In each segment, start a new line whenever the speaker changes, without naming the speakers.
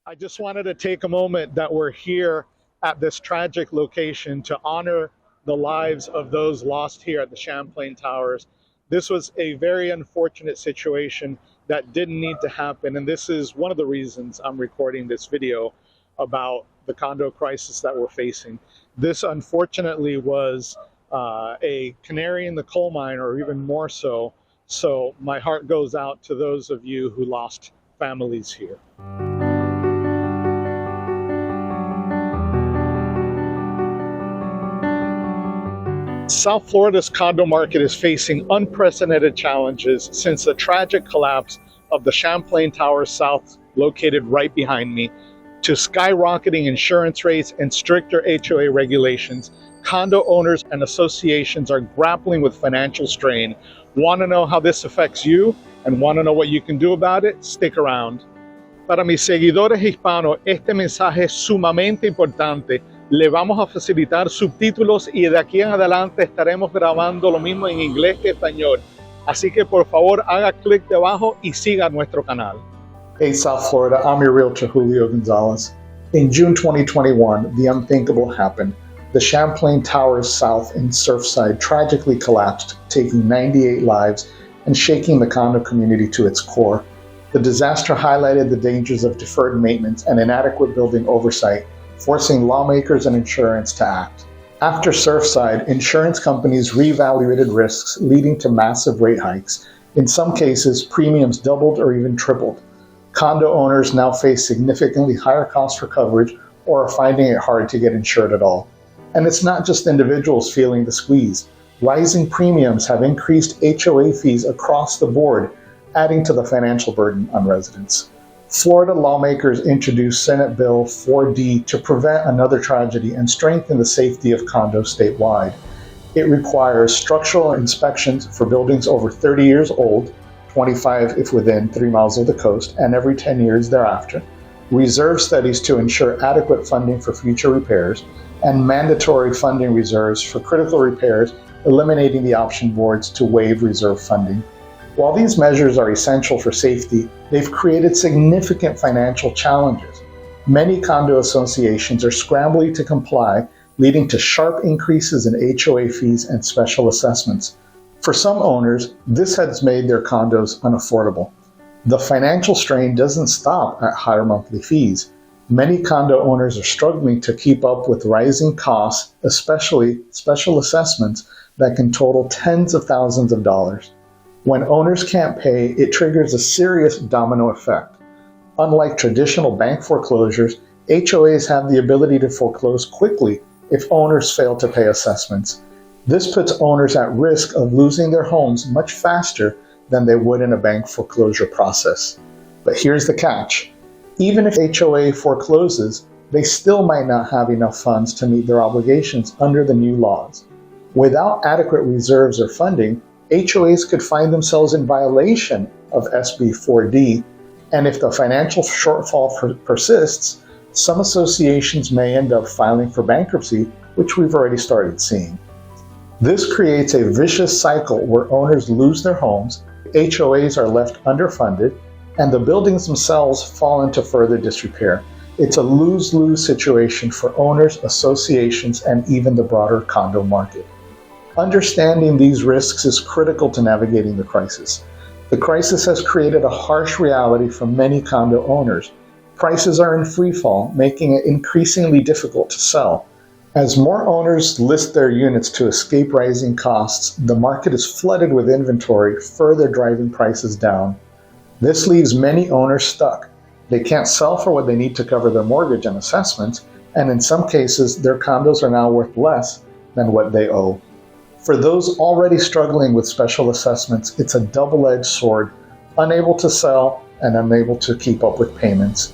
I just wanted to take a moment that we're here at this tragic location to honor the lives of those lost here at the Champlain Towers. This was a very unfortunate situation that didn't need to happen, and this is one of the reasons I'm recording this video about the condo crisis that we're facing. This unfortunately was a canary in the coal mine, or even more so. So my heart goes out to those of you who lost families here. South Florida's condo market is facing unprecedented challenges since the tragic collapse of the Champlain Towers South, located right behind me, to skyrocketing insurance rates and stricter HOA regulations. Condo owners and associations are grappling with financial strain. Want to know how this affects you and want to know what you can do about it? Stick around. Para mis seguidores hispanos, este mensaje es sumamente importante. Le vamos a facilitar subtítulos y de aquí en adelante estaremos grabando lo mismo en inglés que español. Así que por favor haga clic debajo y siga nuestro canal. Hey South Florida, I'm your realtor Julio Gonzalez. In June 2021, the unthinkable happened. The Champlain Towers South in Surfside tragically collapsed, taking 98 lives and shaking the condo community to its core. The disaster highlighted the dangers of deferred maintenance and inadequate building oversight, forcing lawmakers and insurance to act. After Surfside, insurance companies reevaluated risks, leading to massive rate hikes. In some cases, premiums doubled or even tripled. Condo owners now face significantly higher costs for coverage or are finding it hard to get insured at all. And it's not just individuals feeling the squeeze. Rising premiums have increased HOA fees across the board, adding to the financial burden on residents. Florida lawmakers introduced Senate Bill 4D to prevent another tragedy and strengthen the safety of condos statewide. It requires structural inspections for buildings over 30 years old, 25 if within 3 miles of the coast, and every 10 years thereafter, reserve studies to ensure adequate funding for future repairs, and mandatory funding reserves for critical repairs, eliminating the option boards to waive reserve funding. While these measures are essential for safety, they've created significant financial challenges. Many condo associations are scrambling to comply, leading to sharp increases in HOA fees and special assessments. For some owners, this has made their condos unaffordable. The financial strain doesn't stop at higher monthly fees. Many condo owners are struggling to keep up with rising costs, especially special assessments that can total tens of thousands of dollars. When owners can't pay, it triggers a serious domino effect. Unlike traditional bank foreclosures, HOAs have the ability to foreclose quickly if owners fail to pay assessments. This puts owners at risk of losing their homes much faster than they would in a bank foreclosure process. But here's the catch. Even if HOA forecloses, they still might not have enough funds to meet their obligations under the new laws. Without adequate reserves or funding, HOAs could find themselves in violation of SB 4D, and if the financial shortfall persists, some associations may end up filing for bankruptcy, which we've already started seeing. This creates a vicious cycle where owners lose their homes, HOAs are left underfunded, and the buildings themselves fall into further disrepair. It's a lose-lose situation for owners, associations, and even the broader condo market. Understanding these risks is critical to navigating the crisis. The crisis has created a harsh reality for many condo owners. Prices are in freefall, making it increasingly difficult to sell. As more owners list their units to escape rising costs, the market is flooded with inventory, further driving prices down. This leaves many owners stuck. They can't sell for what they need to cover their mortgage and assessments, and in some cases, their condos are now worth less than what they owe. For those already struggling with special assessments, it's a double-edged sword, unable to sell and unable to keep up with payments.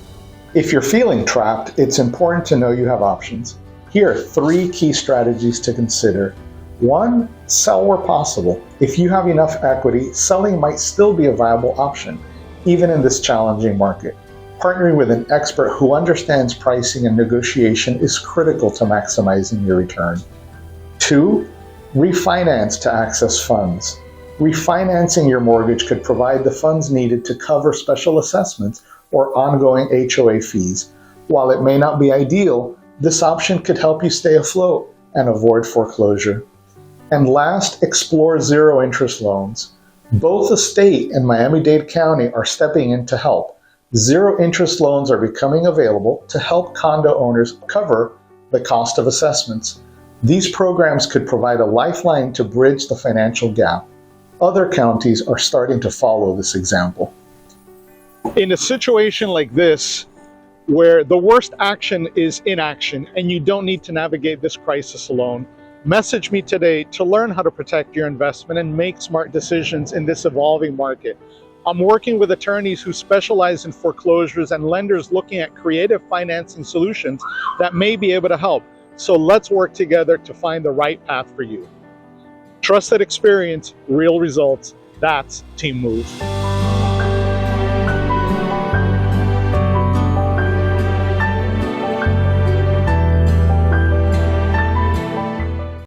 If you're feeling trapped, it's important to know you have options. Here are 3 key strategies to consider. 1, sell where possible. If you have enough equity, selling might still be a viable option, even in this challenging market. Partnering with an expert who understands pricing and negotiation is critical to maximizing your return. 2, refinance to access funds. Refinancing your mortgage could provide the funds needed to cover special assessments or ongoing HOA fees. While it may not be ideal, this option could help you stay afloat and avoid foreclosure. And last, explore zero interest loans. Both the state and Miami-Dade County are stepping in to help. Zero interest loans are becoming available to help condo owners cover the cost of assessments. These programs could provide a lifeline to bridge the financial gap. Other counties are starting to follow this example. In a situation like this, where the worst action is inaction and you don't need to navigate this crisis alone, message me today to learn how to protect your investment and make smart decisions in this evolving market. I'm working with attorneys who specialize in foreclosures and lenders looking at creative financing solutions that may be able to help. So let's work together to find the right path for you. Trusted experience, real results. That's Team Move.